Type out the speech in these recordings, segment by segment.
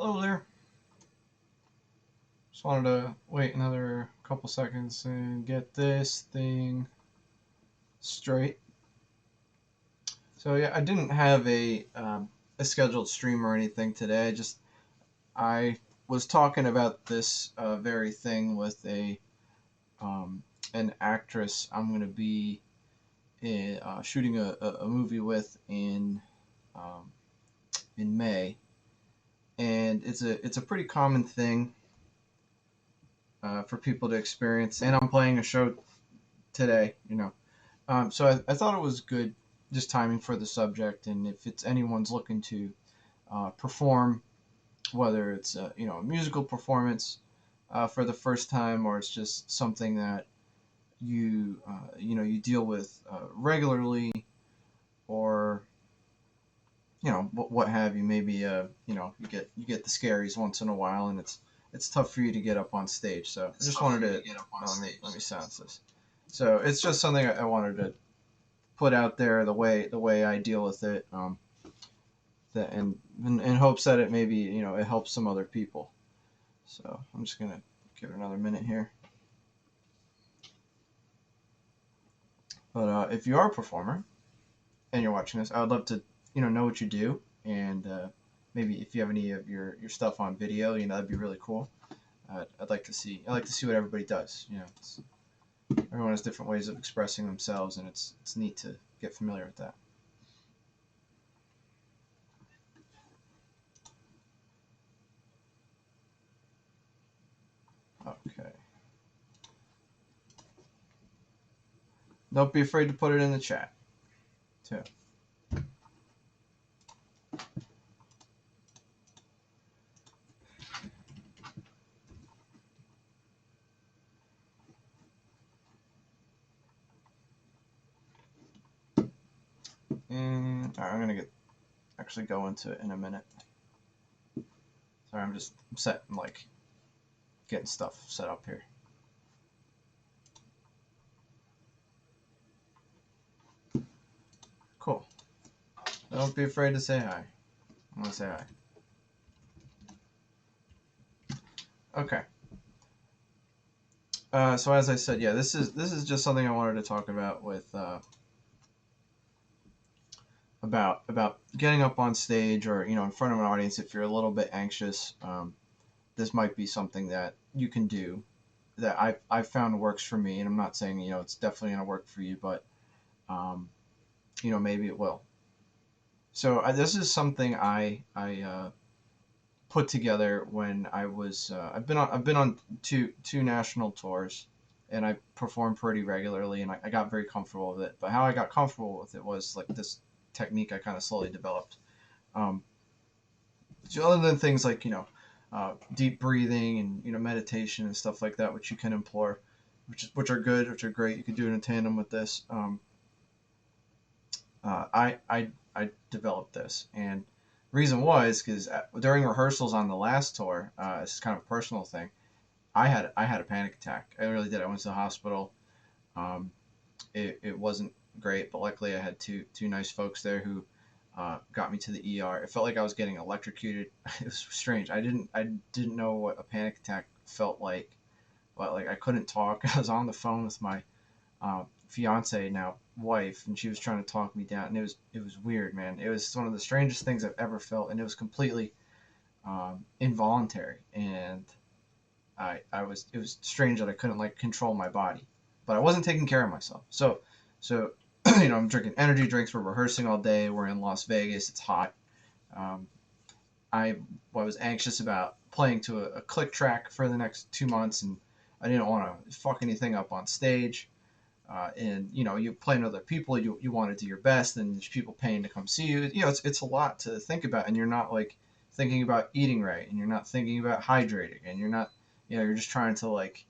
Hello there. Just wanted to wait another couple seconds and get this thing straight. So yeah, I didn't have a scheduled stream or anything today. I was talking about this very thing with a an actress I'm going to be shooting a movie with um, in May, and it's a pretty common thing for people to experience. And I'm playing a show today, so I thought it was good, just timing for the subject. And if it's anyone's looking to perform, whether it's a musical performance for the first time, or it's just something that you deal with regularly, or what have you. Maybe you get the scaries once in a while, and it's tough for you to get up on stage. So I just wanted to let me silence this. So it's just something I wanted to put out there, the way I deal with it, that and in hopes that it maybe it helps some other people. So I'm just gonna give it another minute here. But if you are a performer and you're watching this, I would love to know what you do, and maybe if you have any of your stuff on video, that'd be really cool. I like to see what everybody does. Everyone has different ways of expressing themselves, and it's neat to get familiar with that. Okay. Don't be afraid to put it in the chat, too. And all right, I'm gonna actually go into it in a minute. Sorry, I'm getting stuff set up here. Cool. Don't be afraid to say hi. I'm gonna say hi. Okay. So as I said, yeah, this is just something I wanted to talk about with about getting up on stage, or in front of an audience. If you're a little bit anxious, this might be something that you can do that I found works for me. And I'm not saying it's definitely gonna work for you, but um, maybe it will. So this is something I put together when I've been on two national tours, and I perform pretty regularly, and I got very comfortable with it. But how I got comfortable with it was like this technique I kind of slowly developed. Um, so other than things like deep breathing and meditation and stuff like that, which you can employ, which are good, which are great. You can do it in tandem with this. I developed this, and reason was because during rehearsals on the last tour, it's kind of a personal thing. I had a panic attack. I really did. I went to the hospital. Um, it wasn't great, but luckily I had two nice folks there who got me to the ER. It felt like I was getting electrocuted. It was strange. I didn't know what a panic attack felt like, but like I couldn't talk. I was on the phone with my fiance, now wife, and she was trying to talk me down, and it was weird, man. It was one of the strangest things I've ever felt, and it was completely involuntary. And it was strange that I couldn't like control my body, but I wasn't taking care of myself. So I'm drinking energy drinks. We're rehearsing all day. We're in Las Vegas. It's hot. Um, I was anxious about playing to a click track for the next 2 months, and I didn't want to fuck anything up on stage. And you play with other people. You want to do your best, and there's people paying to come see you. It's a lot to think about, and you're not like thinking about eating right, and you're not thinking about hydrating, and you're not you're just trying to like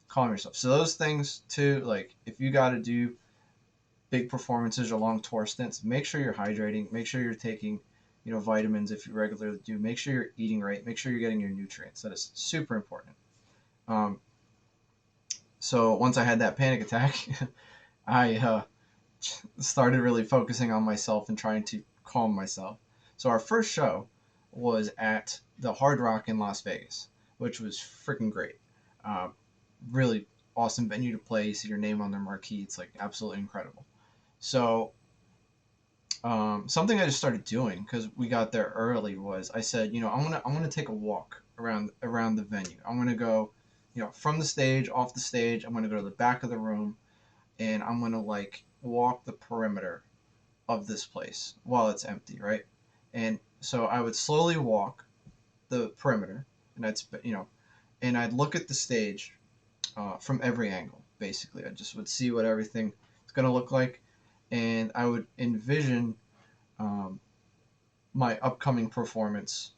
calm yourself. So those things too, like if you got to do big performances or long tour stints, make sure you're hydrating. Make sure you're taking vitamins if you regularly do. Make sure you're eating right. Make sure you're getting your nutrients. That is super important. Um, so once I had that panic attack, I started really focusing on myself and trying to calm myself. So our first show, was at the Hard Rock in Las Vegas, which was freaking great. Uh, really awesome venue to play. You see your name on their marquee. It's like absolutely incredible. So something I just started doing because we got there early was I said, I'm gonna take a walk around the venue. I'm gonna go, from the stage, off the stage. I'm gonna go to the back of the room, and I'm gonna like walk the perimeter of this place while it's empty, right? And so I would slowly walk the perimeter, and and I'd look at the stage from every angle. Basically, I just would see what everything is gonna look like, and I would envision um, my upcoming performance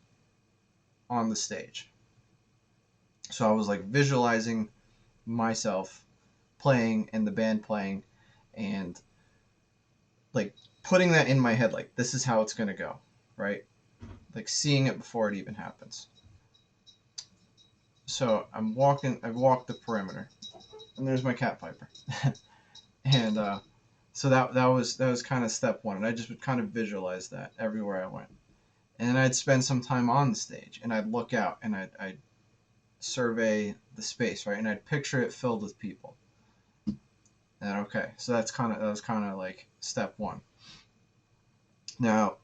on the stage. So I was like visualizing myself playing and the band playing, and like putting that in my head, like this is how it's gonna go, right? Like seeing it before it even happens. So I walk the perimeter, and there's my cat Piper, and so that was kind of step one, and I just would kind of visualize that everywhere I went, and then I'd spend some time on the stage, and I'd look out, and I'd survey the space, right, and I'd picture it filled with people. And okay, so that was kind of like step one. Now,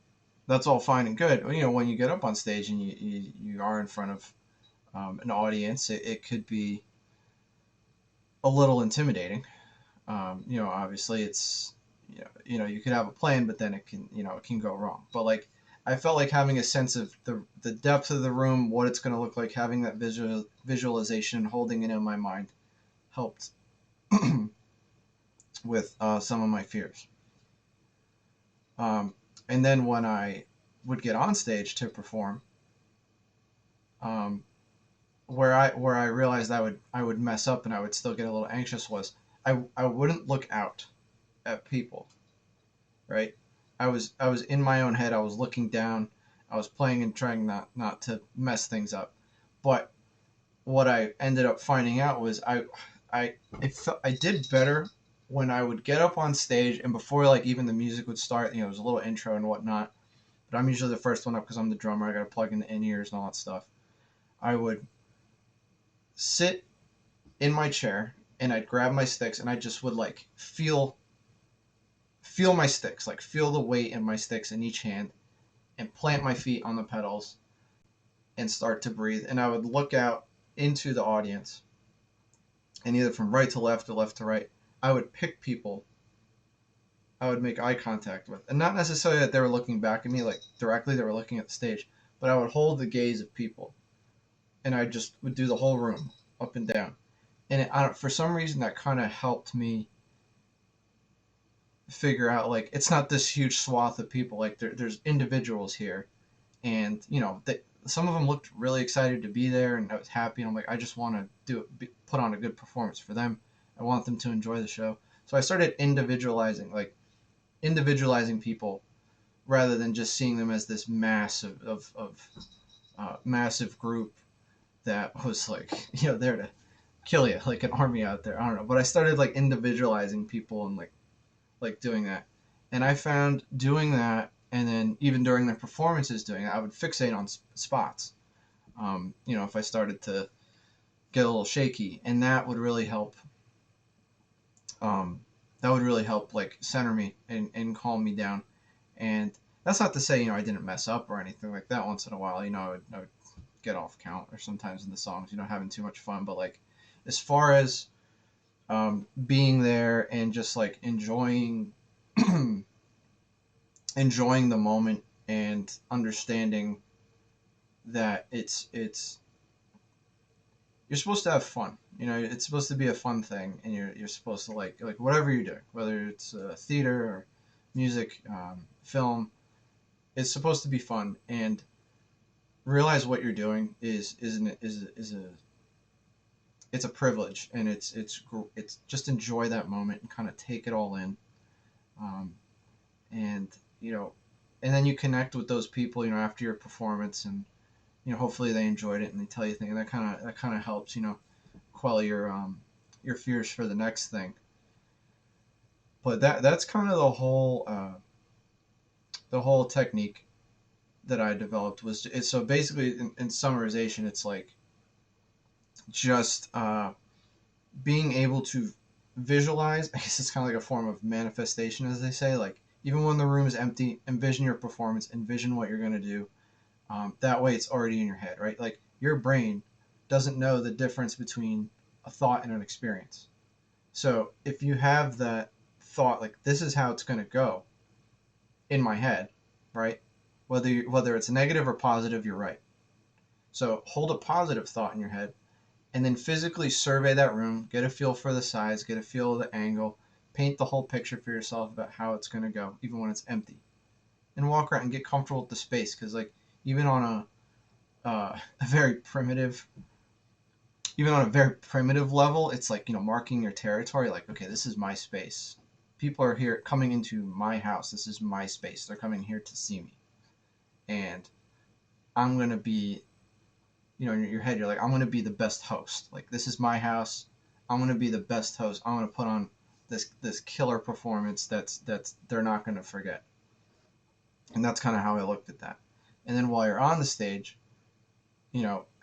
that's all fine and good. When you get up on stage and you are in front of an audience, it could be a little intimidating. Obviously it's you could have a plan, but then it can go wrong. But like I felt like having a sense of the depth of the room, what it's going to look like, having that visualization, holding it in my mind, helped with some of my fears. Um, and then when I would get on stage to perform, um, where I realized I would mess up and I would still get a little anxious was I wouldn't look out at people, right? I was in my own head. I was looking down. I was playing and trying not to mess things up. But what I ended up finding out was I did better when I would get up on stage and before like even the music would start. It was a little intro and whatnot. But I'm usually the first one up because I'm the drummer. I got to plug in the in ears and all that stuff. I would sit in my chair and I'd grab my sticks and I just would like feel my sticks, like feel the weight in my sticks in each hand and plant my feet on the pedals and start to breathe. And I would look out into the audience and either from right to left or left to right, I would pick people I would make eye contact with. And not necessarily that they were looking back at me like directly, they were looking at the stage, but I would hold the gaze of people and I just would do the whole room up and down. And for some reason that kind of helped me figure out like it's not this huge swath of people, like there's individuals here, and some of them looked really excited to be there and I was happy, and I'm like I just want to put on a good performance for them. I want them to enjoy the show. So I started individualizing people rather than just seeing them as this massive group that was like there to kill you like an army out there. I don't know, but I started like individualizing people and like doing that. And I found doing that, and then even during the performances doing that, I would fixate on spots. If I started to get a little shaky, and that would really help. That would really help, like center me and calm me down. And that's not to say I didn't mess up or anything like that. Once in a while, I would get off count, or sometimes in the songs, having too much fun. But like, as far as being there and just like enjoying the moment and understanding that it's you're supposed to have fun. It's supposed to be a fun thing, and you're supposed to like whatever you're doing, whether it's theater or music, film. It's supposed to be fun, and realize what you're doing is a it's a privilege, and it's just enjoy that moment and kind of take it all in, um, and you know, and then you connect with those people, after your performance, and hopefully they enjoyed it and they tell you things, and that kind of helps, quell your fears for the next thing. But that's kind of the whole technique. that I developed was so basically in summarization, it's like just being able to visualize. I guess it's kind of like a form of manifestation, as they say. Like even when the room is empty, envision your performance, envision what you're gonna do. That way, it's already in your head, right? Like your brain doesn't know the difference between a thought and an experience. So if you have that thought, like this is how it's gonna go in my head, right? Whether it's negative or positive, you're right. So hold a positive thought in your head and then physically survey that room, get a feel for the size, get a feel of the angle, paint the whole picture for yourself about how it's going to go, even when it's empty, and walk around and get comfortable with the space. Because like even on a very primitive, even on a very primitive level, it's like marking your territory. Like okay, this is my space. People are here coming into my house. This is my space. They're coming here to see me, and I'm gonna be in your head, you're like, I'm going to be the best host. Like, this is my house. I'm going to be the best host. I'm going to put on this killer performance that's they're not going to forget. And that's kind of how I looked at that. And then while you're on the stage,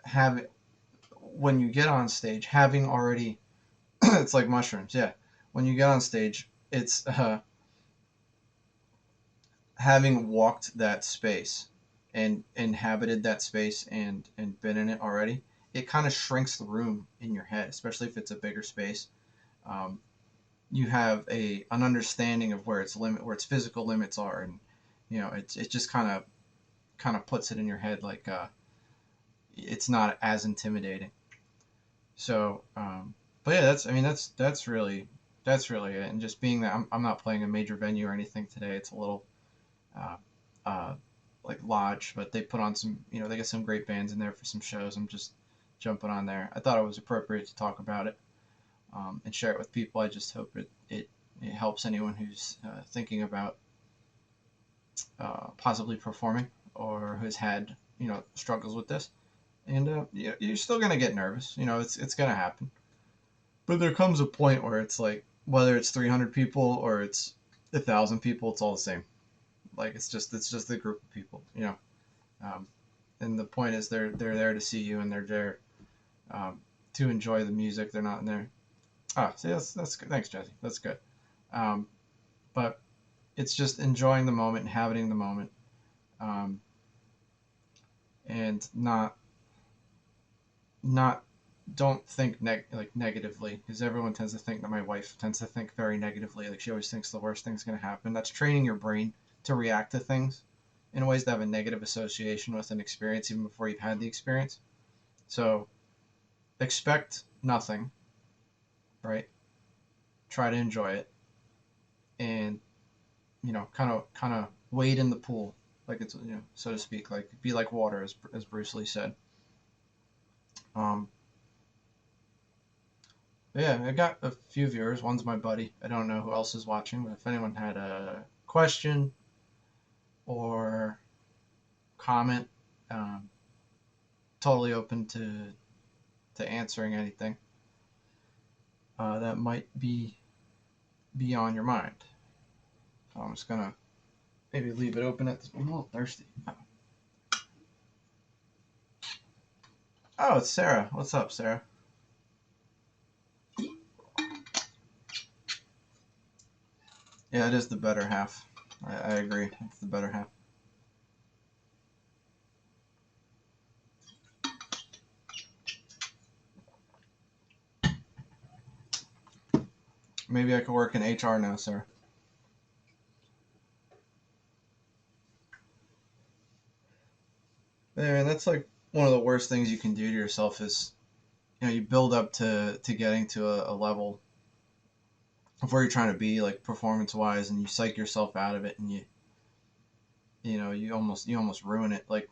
have when you get on stage, having already, it's like mushrooms, yeah. When you get on stage, it's having walked that space and inhabited that space and been in it already, it kind of shrinks the room in your head, especially if it's a bigger space. Um, you have an understanding of where its physical limits are, and it just kind of puts it in your head like it's not as intimidating. So, but yeah, that's really it. And just being that I'm not playing a major venue or anything today, it's a little uh, uh, like lodge, but they put on some, they get some great bands in there for some shows. I'm just jumping on there. I thought it was appropriate to talk about it and share it with people. I just hope it helps anyone who's thinking about possibly performing or who's had, struggles with this. And you're still gonna get nervous. It's gonna happen. But there comes a point where it's like whether it's 300 people or it's 1,000 people, it's all the same. Like it's just the group of people. Um, and the point is they're there to see you and they're there to enjoy the music. They're not in there. Ah, see, that's good. Thanks, Jesse. That's good. Um, but it's just enjoying the moment, inhabiting the moment, um, and not don't think negatively, because everyone tends to think that my wife tends to think very negatively. Like she always thinks the worst thing's going to happen. That's training your brain to react to things in ways that have a negative association with an experience even before you've had the experience. So expect nothing, right? Try to enjoy it, and kind of wade in the pool, like it's so to speak, like be like water, as Bruce Lee said. Um, yeah, I got a few viewers. One's my buddy. I don't know who else is watching, but if anyone had a question or comment, um, totally open to answering anything that might be on your mind. So I'm just gonna maybe leave it open at this. I'm a little thirsty. Oh, it's Sarah. What's up, Sarah? Yeah, it is the better half. I agree. It's the better half. Maybe I could work in HR now, Sarah. Yeah, that's like one of the worst things you can do to yourself is, you build up to getting to a level of where you're trying to be, like performance wise, and you psych yourself out of it, and you almost ruin it. Like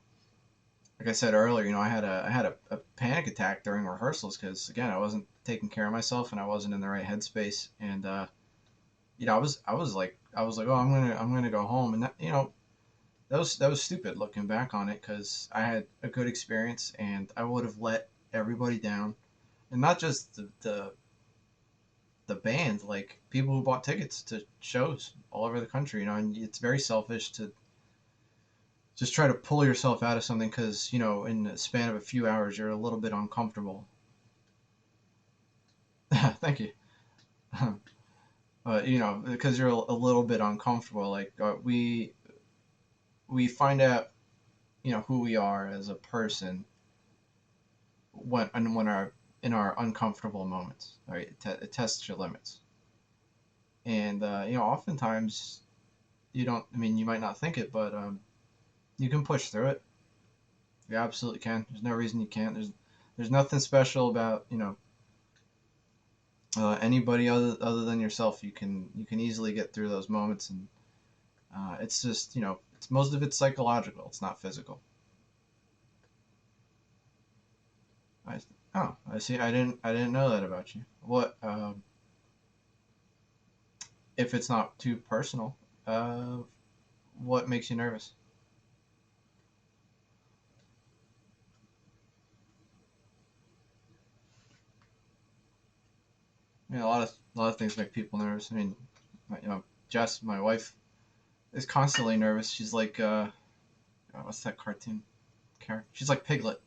I said earlier, I had a panic attack during rehearsals because again I wasn't taking care of myself and I wasn't in the right headspace, and I was like, oh, I'm gonna go home, and that was stupid looking back on it because I had a good experience and I would have let everybody down, and not just the band, like people who bought tickets to shows all over the country, and it's very selfish just try to pull yourself out of something because, in the span of a few hours, you're a little bit uncomfortable. Thank you. But, because you're a little bit uncomfortable, like we find out, who we are as a person when our in our uncomfortable moments, right? It tests your limits, and oftentimes you don't. I mean, you might not think it, but you can push through it. You absolutely can. There's no reason you can't. There's nothing special about anybody other than yourself. You can easily get through those moments, and it's just it's most of it's psychological. It's not physical. I I see. I didn't know that about you. What if it's not too personal? Uh, what makes you nervous? A lot of things make people nervous. I mean, Jess, my wife, is constantly nervous. She's like, what's that cartoon character? She's like Piglet.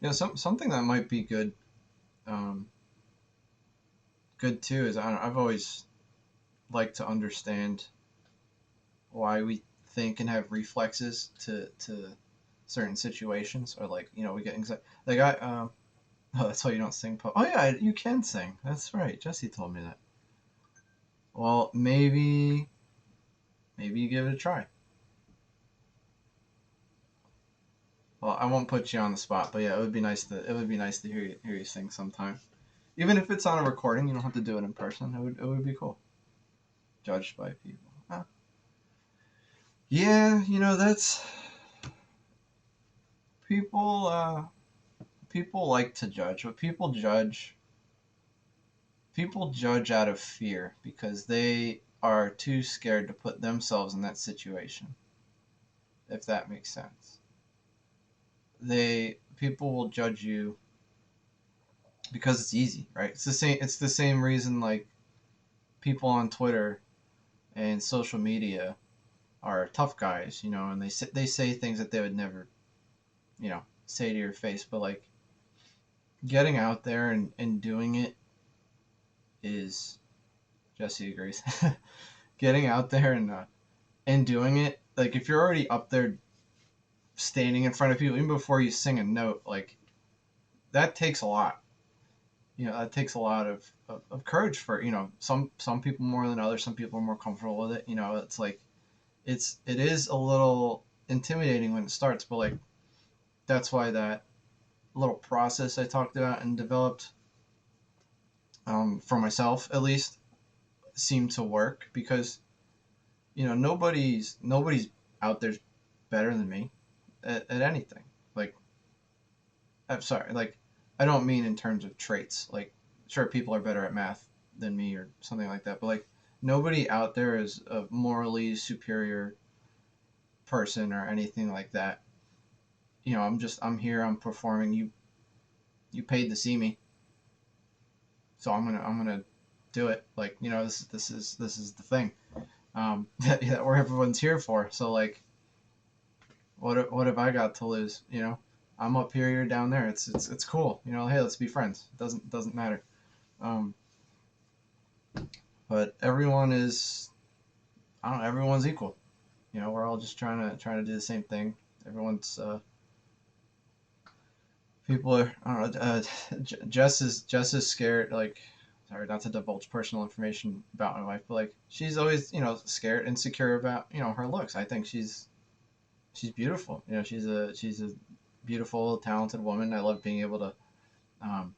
Yeah. Something that might be um, good too is I've always liked to understand why we think and have reflexes to certain situations, or like we get anxiety. Like oh, that's why you don't sing. Oh yeah, you can sing. That's right. Jesse told me that. Well, maybe you give it a try. Well, I won't put you on the spot, but yeah, it would be nice to hear you sing sometime. Even if it's on a recording, you don't have to do it in person. It would be cool. Judged by people. Yeah, that's people. People like to judge, but people judge out of fear because they are too scared to put themselves in that situation. If that makes sense, they people will judge you because it's easy, right? It's the same reason like people on Twitter and social media are tough guys, and they say things that they would never, say to your face. But like getting out there and doing it is Jesse agrees. Getting out there and doing it, like if you're already up there standing in front of people, even before you sing a note, like that takes a lot. That takes a lot of courage for some people more than others. Some people are more comfortable with it. It's like it is a little intimidating when it starts, but like that's why that little process I talked about and developed, for myself at least, seemed to work because nobody's out there better than me at anything. Like I'm sorry, like I don't mean in terms of traits. Like sure, people are better at math than me or something like that, but like nobody out there is a morally superior person or anything like that. I'm here, I'm performing. You paid to see me, so I'm gonna do it. Like this is the thing, that where everyone's here for. So like, what have I got to lose? I'm up here, you're down there. It's cool. Hey, let's be friends. It doesn't matter. Um, but everyone is, I don't know, everyone's equal. We're all just trying to do the same thing. Everyone's people are, I don't know. Jess is scared. Like, sorry, not to divulge personal information about my wife, but like she's always scared, insecure about her looks. I think she's beautiful. She's a beautiful, talented woman. I love being able to um,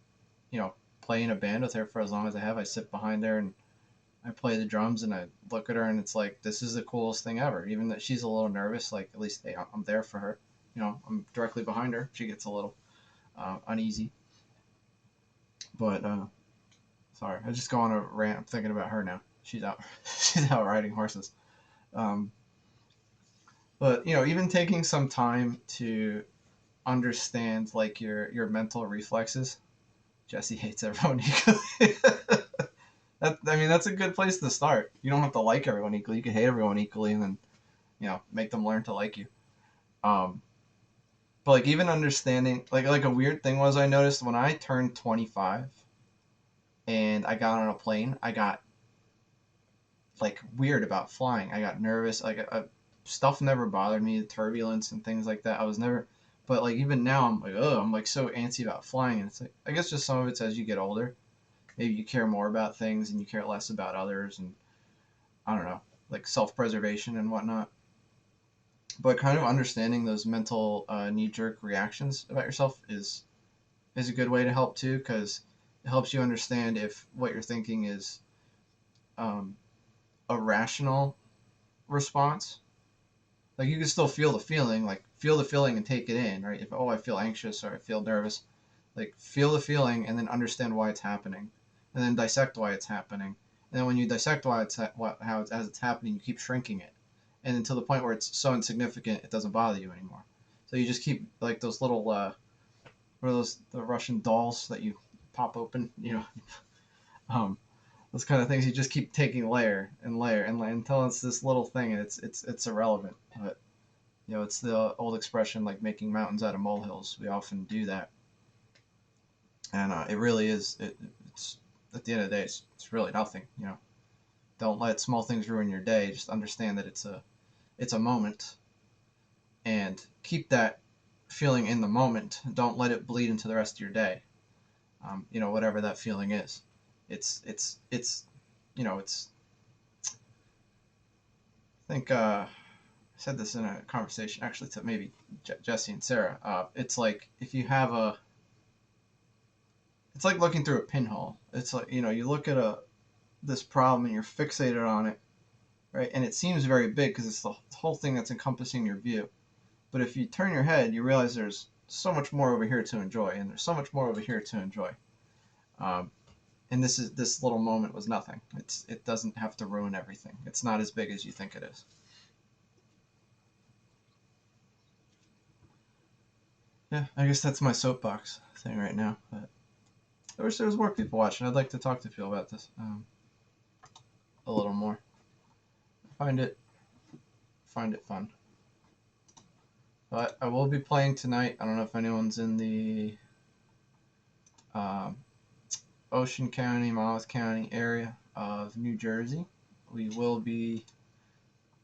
you know play in a band with her for as long as I have. I sit behind her and I play the drums and I look at her and it's like this is the coolest thing ever. Even that she's a little nervous, like at least I'm there for her. I'm directly behind her. She gets a little uneasy, but sorry, I just go on a rant. I'm thinking about her now. She's out. She's out riding horses. Um, but even taking some time to understand like your mental reflexes. Jesse hates everyone equally. I mean, that's a good place to start. You don't have to like everyone equally. You can hate everyone equally, and then make them learn to like you. Um, but like even understanding like a weird thing was I noticed when I turned 25 and I got on a plane, I got like weird about flying. I got nervous. Stuff never bothered me, the turbulence and things like that. I was never, but like even now I'm like, oh, I'm like so antsy about flying, and it's like I guess just some of it's as you get older. Maybe you care more about things and you care less about others, and I don't know, like self-preservation and whatnot. But kind of understanding those mental knee-jerk reactions about yourself is a good way to help too, because it helps you understand if what you're thinking is um, a rational response. Like you can still feel the feeling, like feel the feeling and take it in, right? If I feel anxious or I feel nervous, like feel the feeling and then understand why it's happening, and then dissect why it's happening. And then when you dissect how it's as it's happening, you keep shrinking it, and until the point where it's so insignificant it doesn't bother you anymore. So you just keep like those little what are those, the Russian dolls that you pop open, um, those kind of things. You just keep taking layer and layer and layer until it's this little thing, and it's irrelevant. But it's the old expression like making mountains out of molehills. We often do that, and it really is. It's at the end of the day, it's really nothing. Don't let small things ruin your day. Just understand that it's a moment, and keep that feeling in the moment. Don't let it bleed into the rest of your day. Whatever that feeling is, it's it's. I think I said this in a conversation actually to maybe Jesse and Sarah. It's like if you have it's like looking through a pinhole. It's like you look at this problem and you're fixated on it, right? And it seems very big because it's the whole thing that's encompassing your view. But if you turn your head, you realize there's so much more over here to enjoy, and there's so much more over here to enjoy. Um, and this little moment was nothing. It doesn't have to ruin everything. It's not as big as you think it is. Yeah, I guess that's my soapbox thing right now. But I wish there was more people watching. I'd like to talk to people about this a little more. I find it fun. But I will be playing tonight. I don't know if anyone's in the um, Ocean County, Monmouth County area of New Jersey. We will be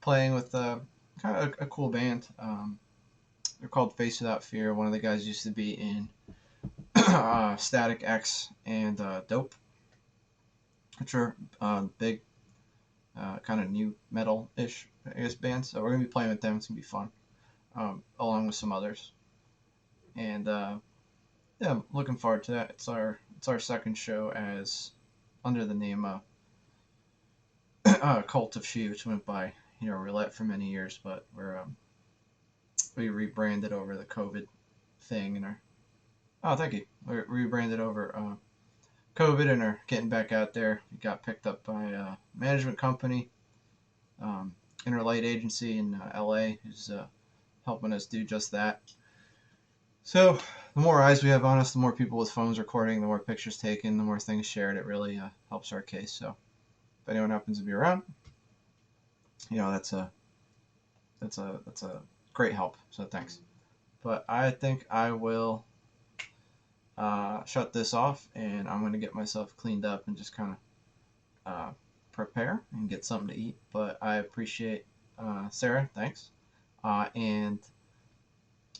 playing with kind of a cool band. They're called Face Without Fear. One of the guys used to be in Static X and Dope, which are big, kind of new metal-ish, I guess, bands. So we're gonna be playing with them. It's gonna be fun, along with some others. And yeah, I'm looking forward to that. It's our second show as under the name Cult of She, which went by Roulette for many years, but we rebranded over the COVID thing and thank you. We rebranded over COVID and are getting back out there. We got picked up by a management company, Interlight Agency in LA, who's helping us do just that. So the more eyes we have on us, the more people with phones recording, the more pictures taken, the more things shared. It really helps our case. So if anyone happens to be around, that's a great help. So thanks. But I think I will shut this off, and I'm gonna get myself cleaned up and just kind of prepare and get something to eat. But I appreciate Sarah. Thanks. And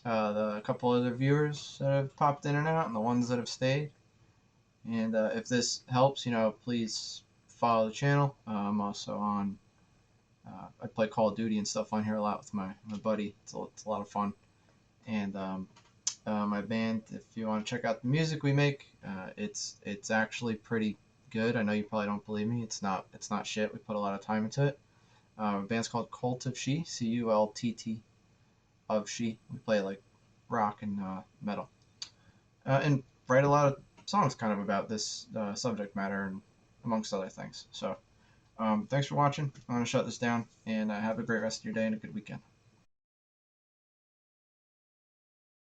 the couple other viewers that have popped in and out, and the ones that have stayed. And if this helps, please follow the channel. I'm also on. I play Call of Duty and stuff on here a lot with my buddy. It's a lot of fun. And my band, if you want to check out the music we make, it's actually pretty good. I know you probably don't believe me. It's not shit. We put a lot of time into it. Our band's called Cult of She, CULTT of She. We play like rock and metal, and write a lot of songs kind of about this subject matter and amongst other things. So thanks for watching. I'm going to shut this down, and have a great rest of your day and a good weekend.